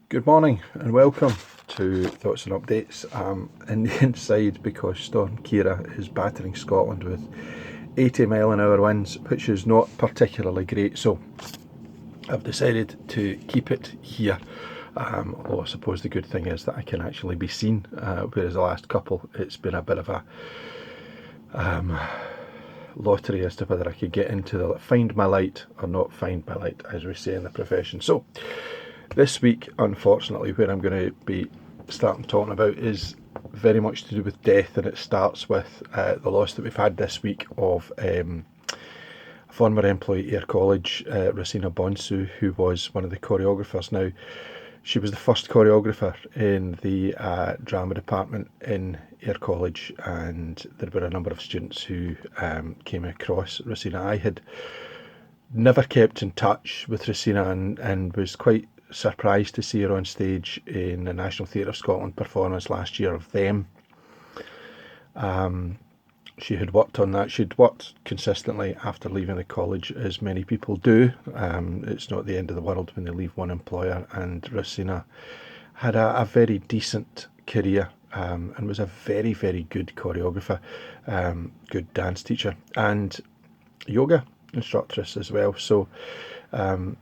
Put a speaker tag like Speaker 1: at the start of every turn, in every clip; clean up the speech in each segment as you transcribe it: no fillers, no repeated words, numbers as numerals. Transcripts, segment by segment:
Speaker 1: Good morning and welcome to Thoughts and Updates. I'm in the inside because Storm Ciara is battering Scotland with 80 mile an hour winds, which is not particularly great. So I've decided to keep it here. Although I suppose the good thing is that I can actually be seen, whereas the last couple it's been a bit of a lottery as to whether I could get into the find my light or not find my light, as we say in the profession. So this week, unfortunately, where I'm going to be starting talking about is very much to do with death, and it starts with the loss that we've had this week of a former employee at Ayr College, Rosina Bonsu, who was one of the choreographers. Now, she was the first choreographer in the drama department in Ayr College, and there were a number of students who came across Rosina. I had never kept in touch with Rosina and was quite surprised to see her on stage in the National Theatre of Scotland performance last year of Them. She had worked on that. She'd worked consistently after leaving the college, as many people do. It's not the end of the world when they leave one employer, and Rosina had a very decent career and was a very, very good choreographer, good dance teacher, and yoga instructress as well. So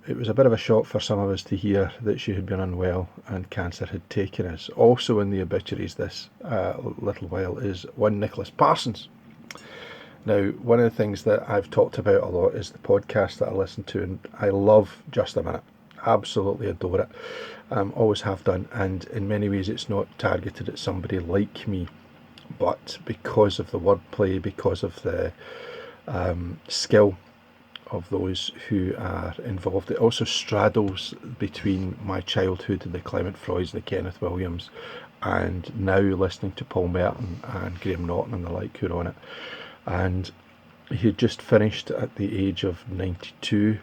Speaker 1: it was a bit of a shock for some of us to hear that she had been unwell and cancer had taken us. Also in the obituaries this little while is one Nicholas Parsons. Now, one of the things that I've talked about a lot is the podcast that I listen to, and I love Just a Minute. Absolutely adore it. Always have done, and in many ways it's not targeted at somebody like me, but because of the wordplay, because of the skill of those who are involved, it also straddles between my childhood and the Clement Freuds and the Kenneth Williams, and now listening to Paul Merton and Graham Norton and the like who are on it. And he had just finished at the age of 92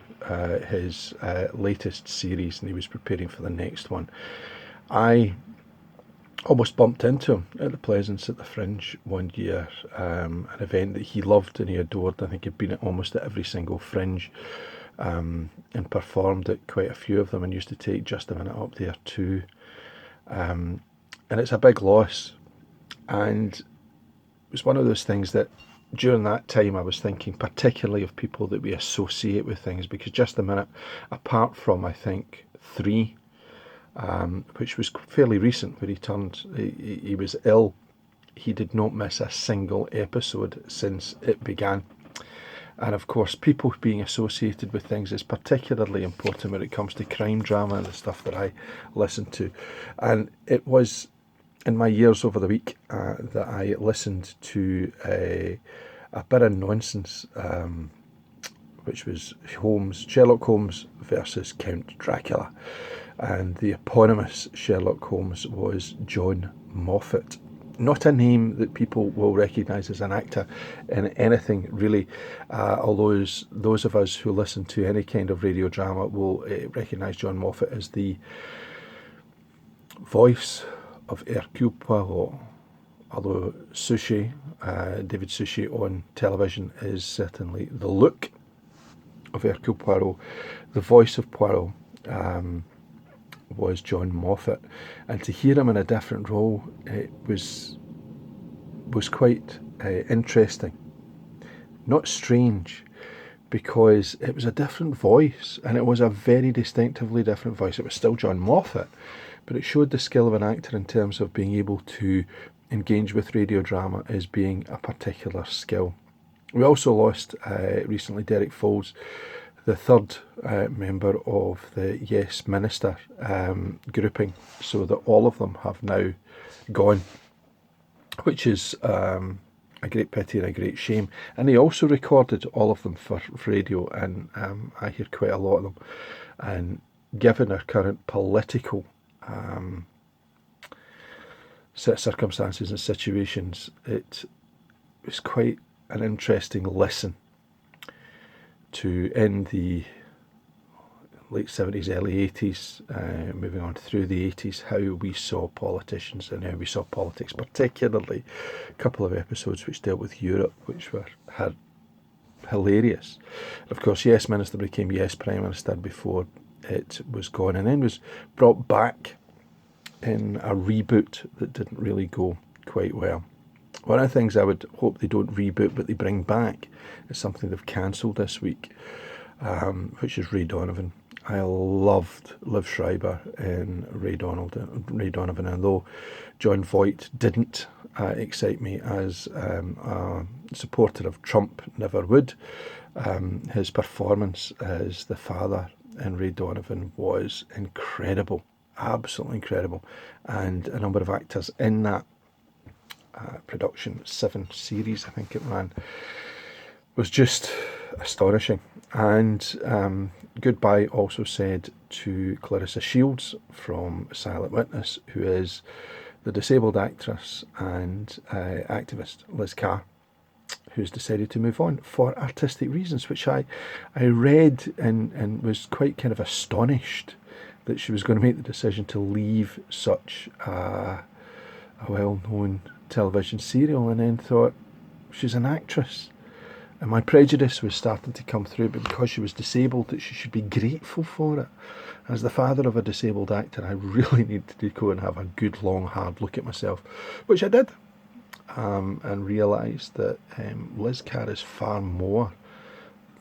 Speaker 1: his latest series, and he was preparing for the next one. I almost bumped into him at the Pleasance at the Fringe one year, an event that he loved and he adored. I think he'd been at almost at every single Fringe and performed at quite a few of them, and used to take Just a Minute up there too. And it's a big loss, and it was one of those things that during that time I was thinking particularly of people that we associate with things, because Just a Minute, apart from I think 3, which was fairly recent, where he was ill, he did not miss a single episode since it began. And of course, people being associated with things is particularly important when it comes to crime drama and the stuff that I listen to. And it was in my years over the week that I listened to a bit of nonsense, which was Sherlock Holmes versus Count Dracula. And the eponymous Sherlock Holmes was John Moffat. Not a name that people will recognise as an actor in anything really, although those of us who listen to any kind of radio drama will recognise John Moffat as the voice of Hercule Poirot. Although David Suchet on television is certainly the look of Hercule Poirot, the voice of Poirot was John Moffat, and to hear him in a different role, it was quite interesting, not strange, because it was a different voice, and it was a very distinctively different voice. It was still John Moffat, but it showed the skill of an actor in terms of being able to engage with radio drama as being a particular skill. We also lost recently Derek Folds, the third member of the Yes Minister grouping, so that all of them have now gone, which is a great pity and a great shame. And he also recorded all of them for radio, and I hear quite a lot of them. And given our current political set of circumstances and situations, it was quite an interesting listen to, in the late 70s, early 80s, moving on through the 80s, how we saw politicians and how we saw politics, particularly a couple of episodes which dealt with Europe, which had hilarious. Of course, Yes Minister became Yes Prime Minister before it was gone, and then was brought back in a reboot that didn't really go quite well. One of the things I would hope they don't reboot but they bring back is something they've cancelled this week, which is Ray Donovan. I loved Liv Schreiber in Ray Donovan, although John Voight didn't excite me as a supporter of Trump, never would. His performance as the father in Ray Donovan was incredible, absolutely incredible, and a number of actors in that production, 7 series I think it ran, was just astonishing. And goodbye also said to Clarissa Shields from Silent Witness, who is the disabled actress and activist Liz Carr, who's decided to move on for artistic reasons, which I read and was quite kind of astonished that she was going to make the decision to leave such a well-known television serial, and then thought, she's an actress. And my prejudice was starting to come through, but because she was disabled, that she should be grateful for it. As the father of a disabled actor, I really needed to go and have a good, long, hard look at myself, which I did, and realised that Liz Carr is far more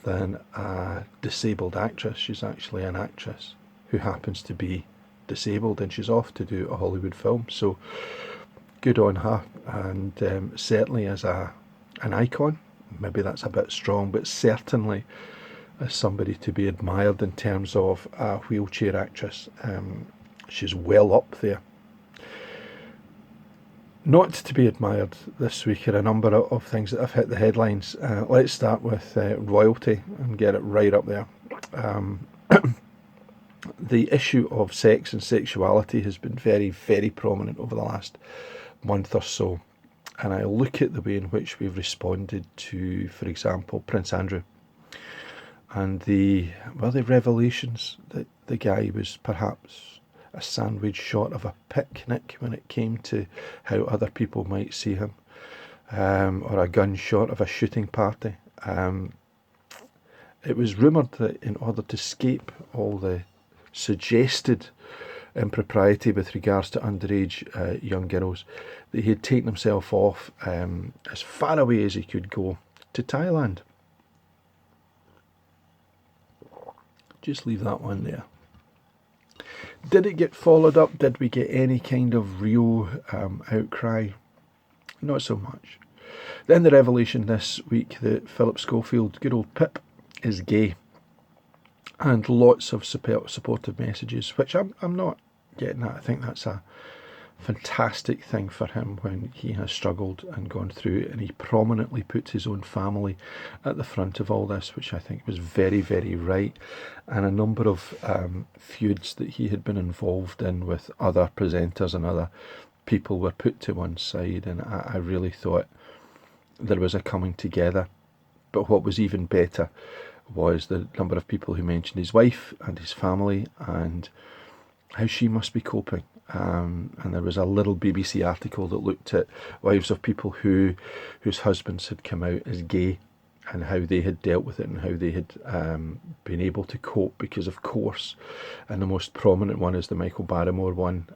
Speaker 1: than a disabled actress. She's actually an actress who happens to be disabled, and she's off to do a Hollywood film. So good on her, and certainly as an icon, maybe that's a bit strong, but certainly as somebody to be admired in terms of a wheelchair actress, she's well up there. Not to be admired this week are a number of things that have hit the headlines. Let's start with royalty and get it right up there. The issue of sex and sexuality has been very, very prominent over the last month or so. And I look at the way in which we've responded to, for example, Prince Andrew, and the revelations that the guy was perhaps a sandwich short of a picnic when it came to how other people might see him, or a gun short of a shooting party. It was rumoured that in order to escape all the suggested impropriety with regards to underage young girls, that he had taken himself off as far away as he could go to Thailand. Just leave that one there. Did it get followed up? Did we get any kind of real outcry? Not so much. Then the revelation this week that Philip Schofield, good old Pip, is gay. And lots of supportive messages, which I'm not getting at. I think that's a fantastic thing for him when he has struggled and gone through, and he prominently put his own family at the front of all this, which I think was very, very right. And a number of feuds that he had been involved in with other presenters and other people were put to one side, and I really thought there was a coming together. But what was even better was the number of people who mentioned his wife and his family and how she must be coping. And there was a little BBC article that looked at wives of people whose husbands had come out as gay and how they had dealt with it and how they had been able to cope, because of course, and the most prominent one is the Michael Barrymore one,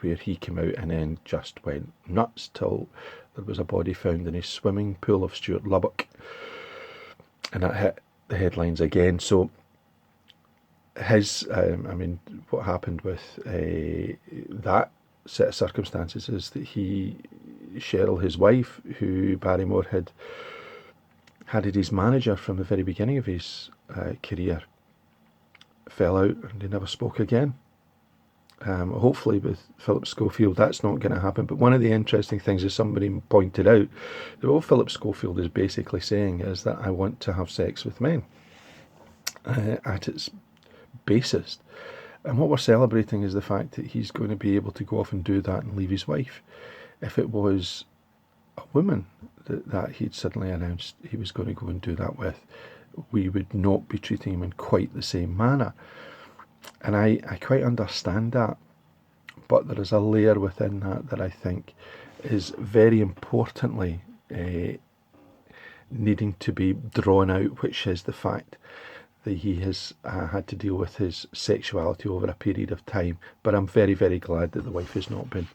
Speaker 1: where he came out and then just went nuts till there was a body found in his swimming pool of Stuart Lubbock, and that hit the headlines again. So his, what happened with that set of circumstances is that Cheryl, his wife, who Barrymore had as his manager from the very beginning of his career, fell out and they never spoke again. Hopefully with Philip Schofield that's not going to happen. But one of the interesting things, as somebody pointed out, that what Philip Schofield is basically saying is that I want to have sex with men at its basest. And what we're celebrating is the fact that he's going to be able to go off and do that and leave his wife. If it was a woman that he'd suddenly announced he was going to go and do that with, we would not be treating him in quite the same manner. And I quite understand that, but there is a layer within that I think is very importantly needing to be drawn out, which is the fact that he has had to deal with his sexuality over a period of time. But I'm very, very glad that the wife has not been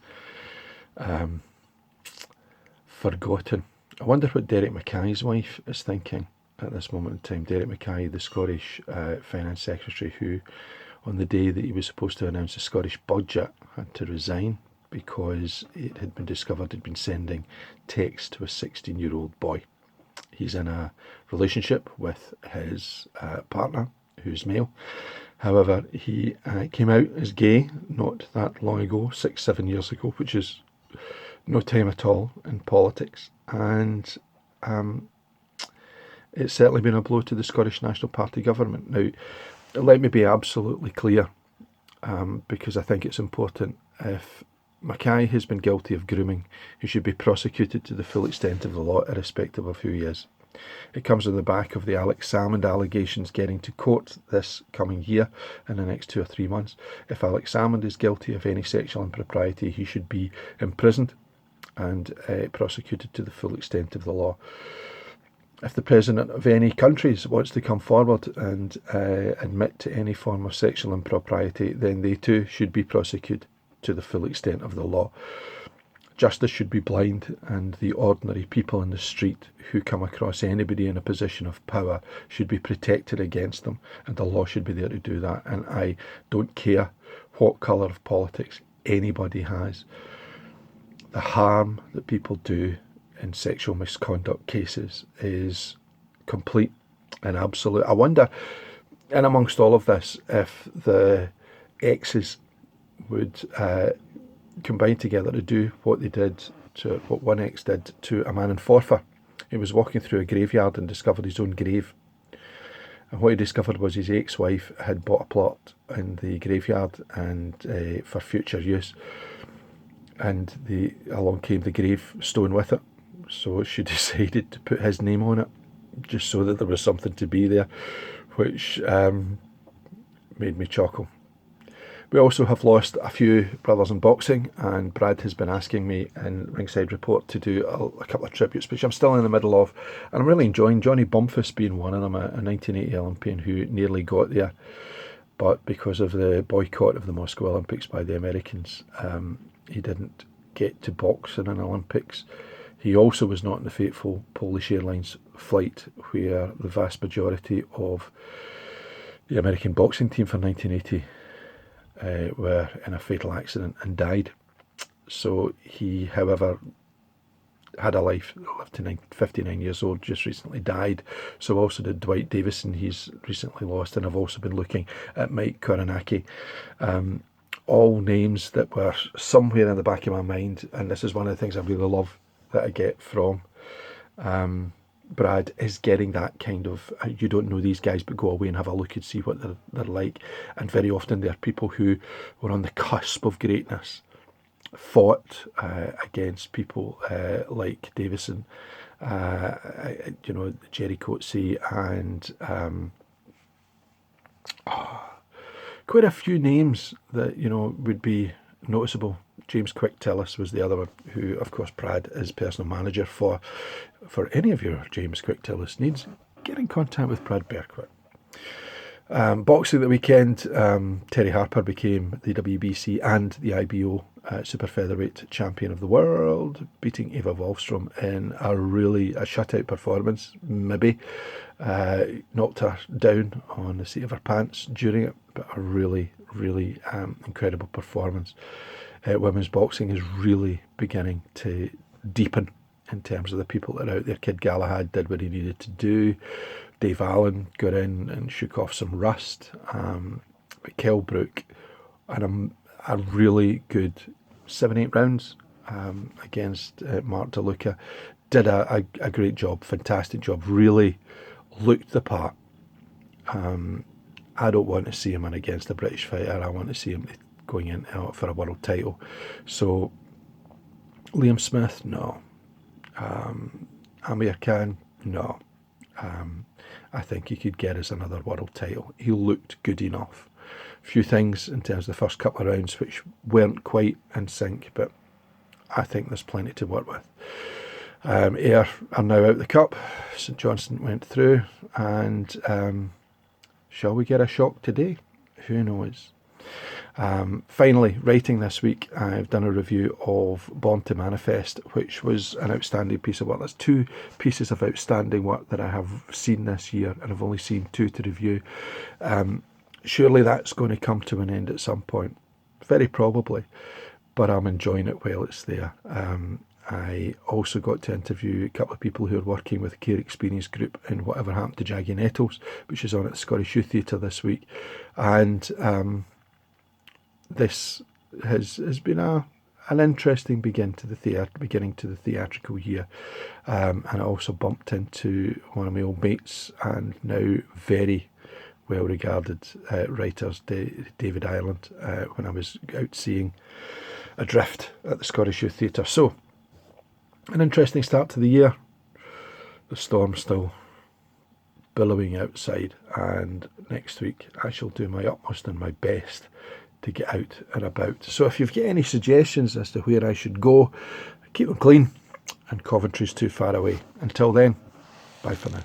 Speaker 1: forgotten. I wonder what Derek Mackay's wife is thinking at this moment in time. Derek Mackay, the Scottish Finance Secretary, who on the day that he was supposed to announce the Scottish budget had to resign because it had been discovered he'd been sending texts to a 16-year-old boy. He's in a relationship with his partner, who's male. However, he came out as gay not that long ago, 6-7 years ago, which is no time at all in politics. And it's certainly been a blow to the Scottish National Party government. Now, let me be absolutely clear, because I think it's important. If Mackay has been guilty of grooming, he should be prosecuted to the full extent of the law, irrespective of who he is. It comes on the back of the Alex Salmond allegations getting to court this coming year in the next 2 or 3 months. If Alex Salmond is guilty of any sexual impropriety, he should be imprisoned and prosecuted to the full extent of the law. If the president of any countries wants to come forward and admit to any form of sexual impropriety, then they too should be prosecuted to the full extent of the law. Justice should be blind, and the ordinary people in the street who come across anybody in a position of power should be protected against them, and the law should be there to do that. And I don't care what colour of politics anybody has. The harm that people do in sexual misconduct cases is complete and absolute. I wonder, and amongst all of this, if the exes would combine together to do what they did to what one ex did to a man in Forfar. He was walking through a graveyard and discovered his own grave. And what he discovered was his ex-wife had bought a plot in the graveyard and for future use. And along came the gravestone with it. So she decided to put his name on it, just so that there was something to be there, which made me chuckle. We also have lost a few brothers in boxing, and Brad has been asking me in Ringside Report to do a couple of tributes, which I'm still in the middle of, and I'm really enjoying. Johnny Bumphus being one of them, a 1980 Olympian who nearly got there, but because of the boycott of the Moscow Olympics by the Americans, he didn't get to box in an Olympics. He also was not in the fateful Polish Airlines flight where the vast majority of the American boxing team for 1980 were in a fatal accident and died. So he, however, had a life, lived to 59 years old, just recently died. So also did Dwight Davison, he's recently lost, and I've also been looking at Mike Koronaki. All names that were somewhere in the back of my mind, and this is one of the things I really love that I get from Brad, is getting that kind of, you don't know these guys, but go away and have a look and see what they're like. And very often they're people who were on the cusp of greatness, fought against people like Davison, Jerry Coetzee, and quite a few names that would be noticeable. James Quick-Tillis was the other one, who of course Brad is personal manager for. For any of your James Quick-Tillis needs, get in contact with Brad Berkwick. Boxing the weekend, Terry Harper became the WBC and the IBO super featherweight champion of the world, beating Eva Wallström in a shutout performance. Maybe knocked her down on the seat of her pants during it, but a really incredible performance. Women's boxing is really beginning to deepen in terms of the people that are out there. Kid Galahad did what he needed to do. Dave Allen got in and shook off some rust. But Kell Brook had a really good 7-8 rounds against Mark DeLuca. Did a great job, fantastic job, really looked the part. I don't want to see him in against a British fighter. I want to see him going in for a world title. So Liam Smith, no. Amir Khan, no. I think he could get us another world title. He looked good enough. A few things in terms of the first couple of rounds which weren't quite in sync, but I think there's plenty to work with. Ayr are now out the cup. St Johnstone went through, and Shall we get a shock today? Who knows? Finally, writing this week, I've done a review of Born to Manifest, which was an outstanding piece of work. There's 2 pieces of outstanding work that I have seen this year, and I've only seen 2 to review. Surely that's going to come to an end at some point, very probably, but I'm enjoying it while it's there. I also got to interview a couple of people who are working with the Care Experience Group in Whatever Happened to Jaggy Nettles, which is on at the Scottish Youth Theatre this week. And this has been an interesting beginning to the theatrical year. And I also bumped into one of my old mates and now very well-regarded writers, David Ireland, when I was out seeing Adrift at the Scottish Youth Theatre. So, an interesting start to the year. The storm's still billowing outside, and next week I shall do my utmost and my best to get out and about. So if you've got any suggestions as to where I should go, keep them clean, and Coventry's too far away. Until then, bye for now.